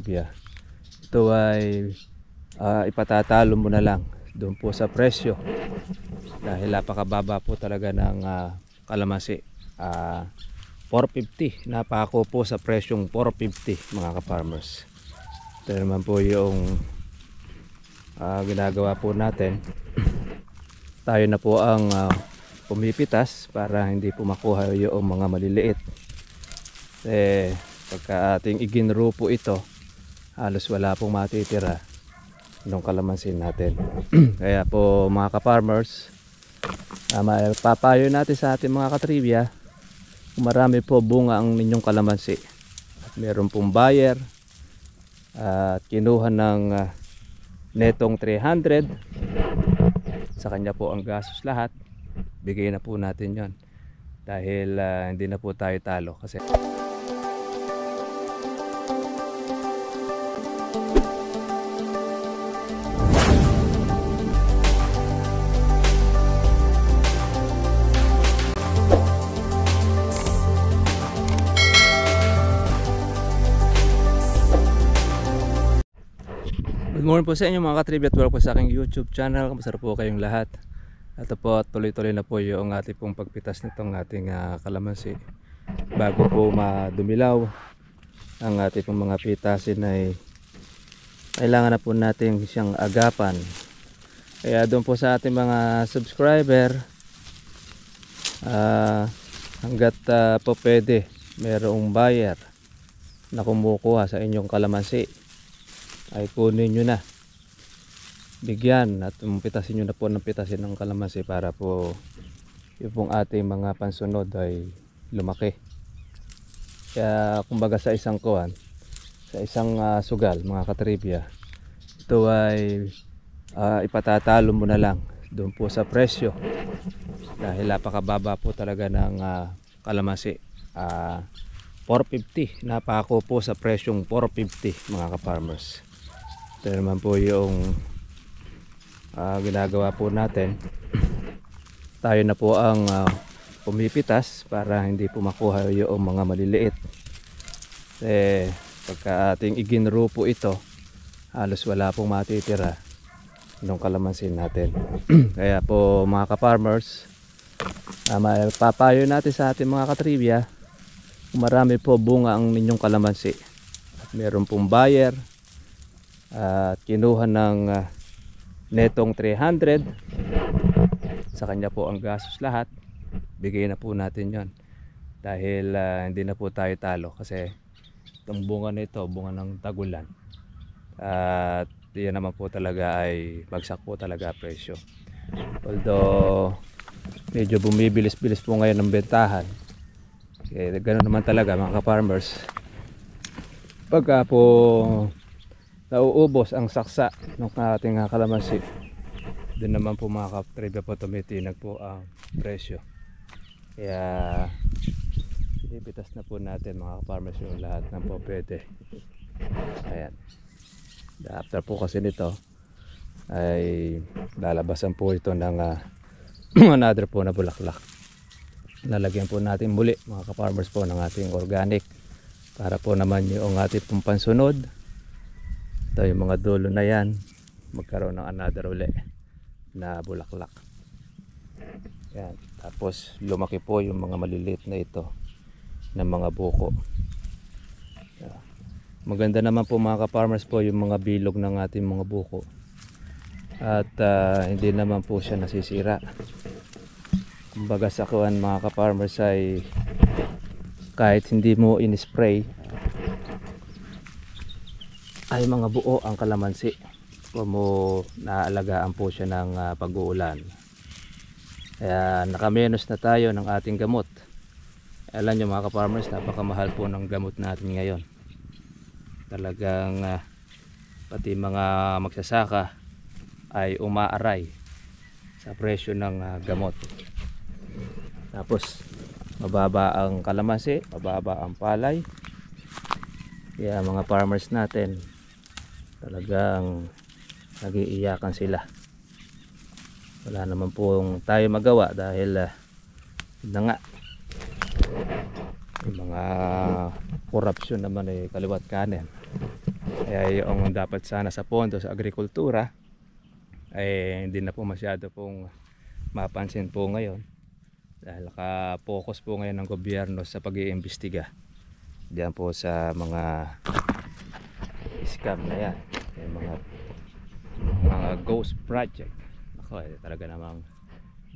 Ito ay ipatatalo mo na lang doon po sa presyo dahil napakababa po talaga ng kalamansi. 450, napako po sa presyong 450 mga ka-farmers. Ito naman po yung ginagawa po natin. Tayo na po ang pumipitas para hindi po makuha yung mga maliliit. Pagka ating iginro po ito, halos wala pong matitira ng kalamansin natin. Kaya po mga ka-farmers, papayo natin sa ating mga katribya, kung marami po bunga ang ninyong kalamansi at meron pong buyer at kinuha ng netong 300, sa kanya po ang gastos lahat, bigay na po natin yon dahil hindi na po tayo talo. Kasi good morning po sa inyo mga katribya at welcome po sa aking YouTube channel. Kamusta po kayong lahat? Ito po at tuloy-tuloy na po yung ating pong pagpitas nitong ating kalamansi. Bago po madumilaw ang ating pong mga pitasin ay kailangan na po natin siyang agapan. Kaya doon po sa ating mga subscriber, hanggat po pwede merong buyer na kumukuha sa inyong kalamansi, ay kunin nyo na, bigyan at pitasin nyo na po ng pitasin ng kalamansi para po yung pong ating mga pansunod ay lumaki. Kaya kumbaga sa isang kuwan, sa isang sugal mga katribya, ito ay ipatatalo mo na lang doon po sa presyo dahil napakababa po talaga ng kalamansi. 450, napako po sa presyong 450 mga ka-farmers. Ito naman po yung ginagawa po natin. Tayo na po ang pumipitas para hindi po makuha yung mga maliliit. Pagka ating iginro po ito, halos wala pong matitira ng kalamansin natin. Kaya po mga ka-farmers, papayo natin sa ating mga katribya, kung marami po bunga ang ninyong kalamansi at meron pong buyer at kinuha ng netong 300, sa kanya po ang gastos lahat, bigay na po natin yon dahil hindi na po tayo talo. Kasi itong bunga nito, bunga ng tagulan, at yan naman po talaga ay bagsak po talaga presyo. Although medyo bumibilis-bilis po ngayon ng bentahan, ganoon naman talaga mga ka-farmers. Pagka po nauubos ang saksa ng ating kalamansi, doon naman po mga katribya po tumitinag po ang presyo. Kaya ibitas na po natin mga farmers yung lahat ng po pwede. Ayan, after po kasi nito ay lalabasan po ito ng another po na bulaklak. Lalagyan po natin muli mga ka-farmers po ng ating organic para po naman yung ating pong pansunod. Ito yung mga dulo na yan, magkaroon ng another uli na bulaklak. Yan. Tapos lumaki po yung mga maliliit na ito na mga buko. Yan. Maganda naman po mga ka-farmers po yung mga bilog ng ating mga buko, at hindi naman po siya nasisira. Kumbaga sa kuwan mga ka-farmers ay kahit hindi mo in-spray ay mga buo ang kalamansi kung mo naaalagaan po siya ng pag-uulan. Kaya nakamenos na tayo ng ating gamot. Alam nyo mga ka-farmers, napakamahal po ng gamot natin ngayon. Talagang pati mga magsasaka ay umaaray sa presyo ng gamot. Tapos mababa ang kalamansi, mababa ang palay. Kaya mga farmers natin talagang nag-iiyakan sila. Wala naman pong tayo magawa dahil na nga yung mga korupsyon naman ay kaliwat kanan. Kaya yung dapat sana sa pondo sa agrikultura ay hindi na po masyado pong mapansin po ngayon dahil naka-focus po ngayon ng gobyerno sa pag-iimbestiga diyan po sa mga scam na yan, yung mga ghost project. Ako, talaga namang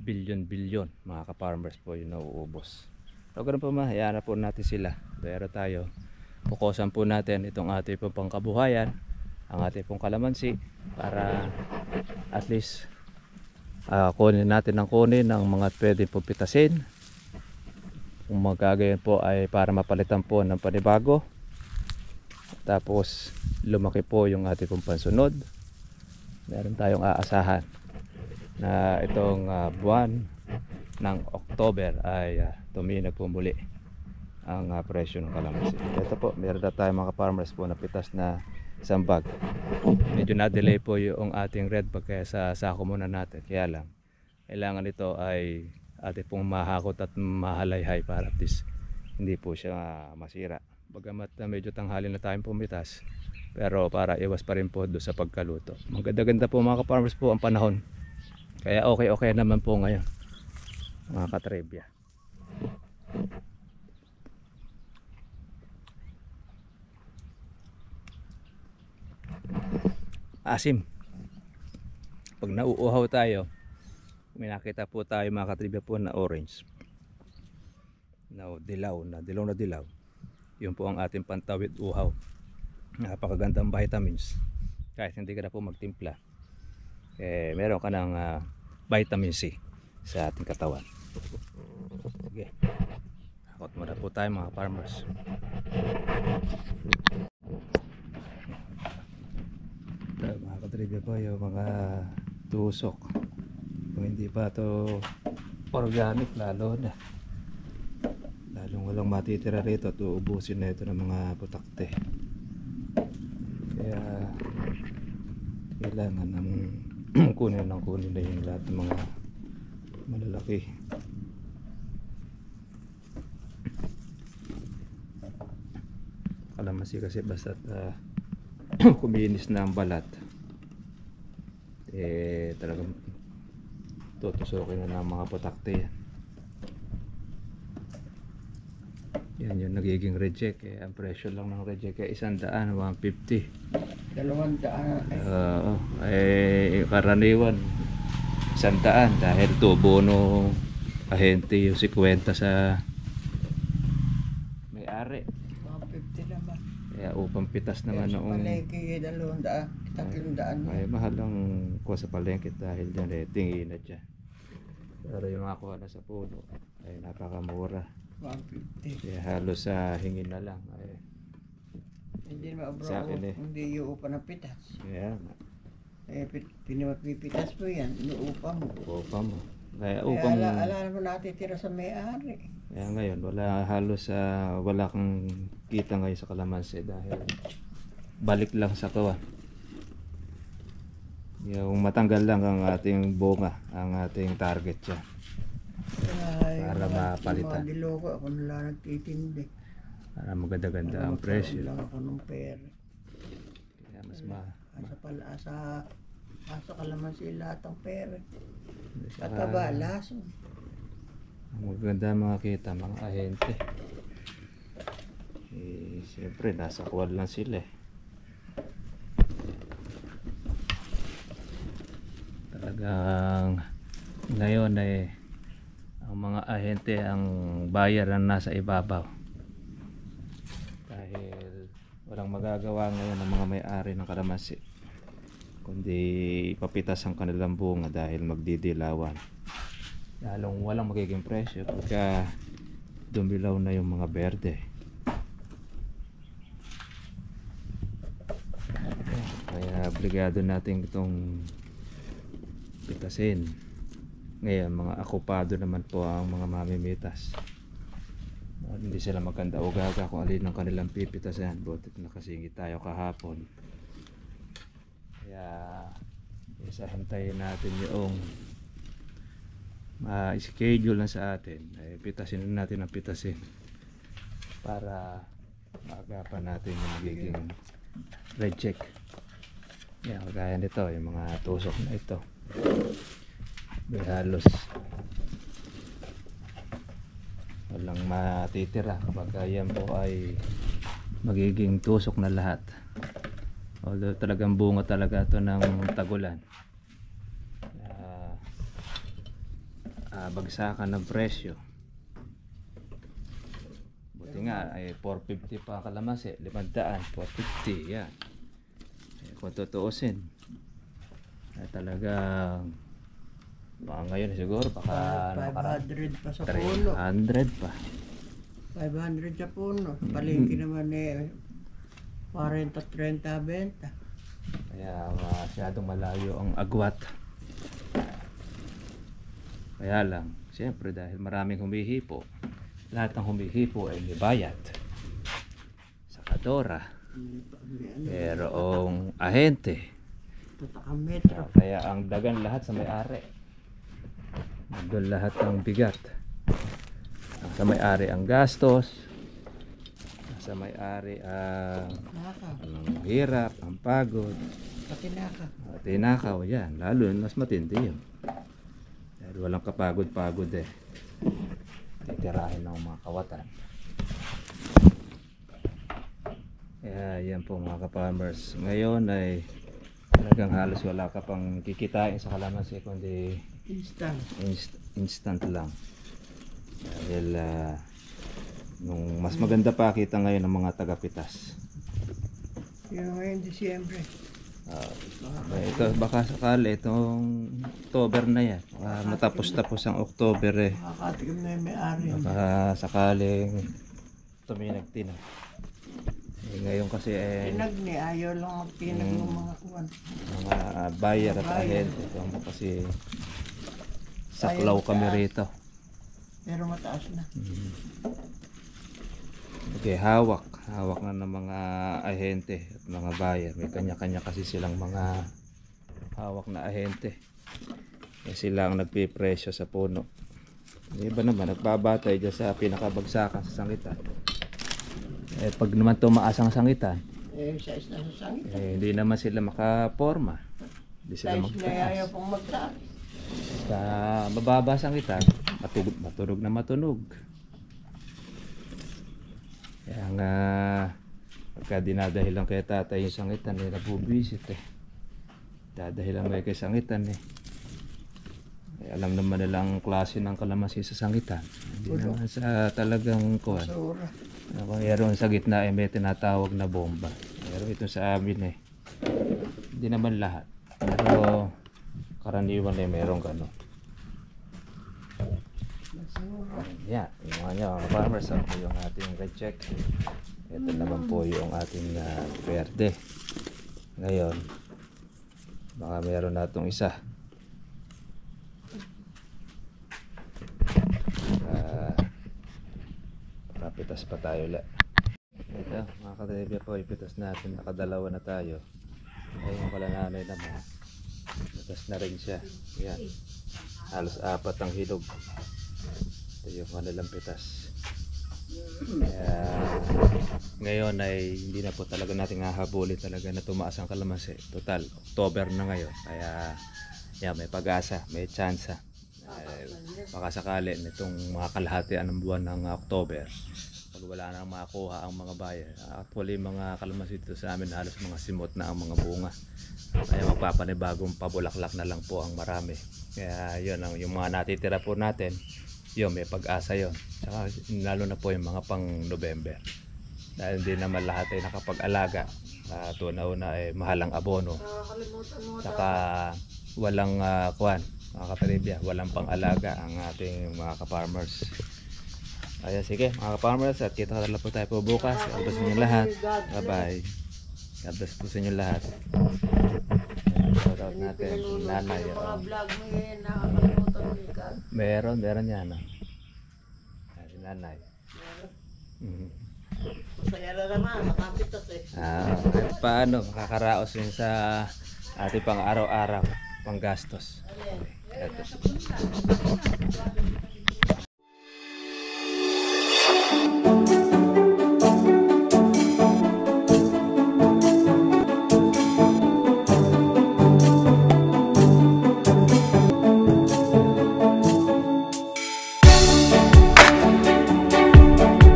bilyon-bilyon mga ka-farmers po yung nauubos. So ganun po, hayaan na po natin sila, pero tayo pukusan po natin itong ating pong pangkabuhayan, ang ating pong kalamansi, para at least kunin natin ng mga pwede pong pitasin. Kung magkagayon po ay para mapalitan po ng panibago, tapos lumaki po yung ating pong pansunod. Meron tayong aasahan na itong buwan ng October ay tuminag po muli ang presyo ng kalamansi. Ito po, meron na tayo mga farmers po na pitas na isang bag. Medyo na-delay po yung ating red bag kaya sa sako muna natin. Kaya lang, kailangan ito ay ating pong mahakot at mahalayhay para at least hindi po siya masira. Bagamat medyo tanghali na tayong pumitas, pero para iwas pa rin po doon sa pagkaluto. Maganda-ganda po mga farmers po ang panahon. Kaya okay naman po ngayon mga katribya. Asim. Pag nauuhaw tayo, may nakita po tayo mga katribya po na orange, na dilaw na dilaw. Yun po ang ating pantawid uhaw. Napakagandang vitamins. Kahit hindi ka na po magtimpla, meron ka ng vitamin C sa ating katawan. Sige, hakot muna po tayo mga farmers. Mga katribya po, yung mga tusok, kung hindi pa to organic, lalong walang matitira rito at uubusin na ito ng mga putakte. Kaya kailangan ng kunin na yung lahat ng mga malalaki. Kalamansi kasi basta't kuminis na ang balat, talagang tutusukin na ng mga putakte yan. Yan yung nagiging reject. Ang presyo lang ng reject ay 100, 150, 200. Karaniwan 100 dahil tubo no ahente yung 50 sa may-ari. 150 naman. Kaya upang pitas naman Sa noong palengke 200, 300. ay mahal ang kuha sa palengke dahil dyan tingin na dyan. Pero yung makuha na sa puno ay napakamura. 150. Kaya halos sa hingin na lang. Hindi naman Sa akin hindi iuupa ng pitas. Kaya Pinapipitas mo yan, inuupa mo. upa mo. Kaya Kaya upang ala mo natitira sa may-ari. kaya ngayon wala kang kita ngayon sa kalamansi dahil balik lang sa kawan. Yung matanggal lang ang ating bunga, ang ating target dyan. Para mapalitan. Mga diloko, ako nila nagtitindi. Para maganda-ganda ang presyo. lang ako ng pera. Kaya mas Asa kalamansi lahat ang pera. saka, Kataba, laso. maganda makita mga ahente. Siyempre nasa kuwal lang sila Talagang ngayon ang mga ahente ang bayar na nasa ibabaw. Dahil walang magagawa ngayon ng mga may-ari ng kalamansi kundi ipapitas ang kanilang bunga dahil magdidilawan. Lalong walang magiging presyo pagka dumilaw na yung mga berde. Kaya obligado natin itong pitasin. Ngayon mga akupado naman po ang mga mamimitas. Hindi sila maganda o gaga kung alin ang kanilang pipitasan. Butit nakasingit tayo kahapon. Kaya isahantayin natin yung schedule na sa atin. Pitasin natin ang pitasin para maagapan natin yung magiging reject. Yan, kagaya nito, yung mga tusok na ito. May halos walang matitira kapag yan po ay magiging tusok na lahat. Although talagang bunga talaga ito ng tagulan. Bagsakan ng presyo. Buti nga ay 450 pa kalamansi, 500, 450 yan. Kung tutuusin ay talagang baka ngayon siguro baka 500 pa sa puno. 300 pa. 500 sa puno. Palengke naman 40-30 benta. Kaya masyadong malayo ang agwat. Kaya lang, siyempre dahil maraming humihipo, lahat ng humihipo ay may bayad. Sakadora, mayroong ahente. Tatakang metro. Kaya ang dagan lahat sa may-ari. Nandun lahat ng bigat. Sa may-ari ang gastos. Sa may-ari ang hirap, ang pagod. Patinaka. Tinakaw yan. Lalo mas matindi yun. Dahil walang kapagod-pagod eh. Titirahin ng mga kawatan. Kaya yan po mga ka-farmers. Ngayon ay talagang halos wala ka pang kikitain sa kalamansi kundi instant lang. Dahil nung mas maganda pa kita ngayon ng mga tagapitas. Yung ngayon Disyembre. Ito baka sakali itong October na yan. Matapos-tapos ang October eh. Makakatikim na yung may-ari. Baka sakaling tuminag-tinag. Ngayon kasi tinag ni ayaw lang magtinag ng mga kuwan. Mga buyer at ahente. Ito kasi saklaw kami rito. Pero mataas na. Okay, hawak na ng mga ahente at mga buyer. May kanya-kanya kasi silang mga hawak na ahente. Sila ang nagpipresyo sa puno. Yung iba naman nagbabatay dyan sa pinakabagsakan sa sangitan. Pag naman tumaas ang sangitan, size na sa sangitan. hindi naman sila makaporma. Hindi sila Size na ayaw magtaas. pong magtaas. Sa mababa sangitan, matunog na matunog. Kaya nga pagka dinadahilan kay tatay yung sangitan eh, nabubisit eh. Dadahilan kay sangitan eh. Alam naman nilang klase ng kalamansi sa sangitan. Hindi naman sa talagang kuwan. Basura. Mayroon sa gitna ay may tinatawag na bomba. Pero ito sa amin eh. Hindi naman lahat. Pero karaniwan eh mayroong gano'n. Yeah, yung mga farmers po yung ating recheck. Ito naman po yung ating verde. Ngayon, baka meron na itong isa. Pitas pa tayo ulit. Ito mga kadribya po, ipitas natin, nakadalawa na tayo. Ayun pala nanay naman, pitas na rin siya. Yan, halos 4 ang hinog. Ito yung kanilang pitas. Kaya ngayon ay hindi na po talaga natin hahabulin talaga na tumaas ang kalamansi. Total, October na ngayon. Kaya yan, may pag-asa, may tsansa. Baka sakali nitong mga kalahatian ng buwan ng October, pag wala nang makuha ang mga buyer, actually mga kalamansi dito sa amin halos mga simot na ang mga bunga. Kaya magpapanibagong pabulaklak na lang po ang marami. Kaya yun, yung mga natitira po natin, yun, may pag-asa yun. Saka lalo na po yung mga pang November. Dahil hindi naman lahat ay nakapag-alaga. Una ay mahalang abono. Saka walang kuwan, mga kaparibya, walang pang-alaga ang ating mga ka-farmers. Kaya sige mga ka-farmers, at kita na lang po tayo po bukas. God bless sa inyo lahat. Bye bye. God bless po sa inyo lahat. Shout out natin nanay. Vlog mo yun, nakakalimutan mo ikaw. Meron yan. Si nanay. Masaya na naman, makapitas eh. Kahit paano makakaraos yun sa ating pang araw-araw, pang gastos. Alin? Ito.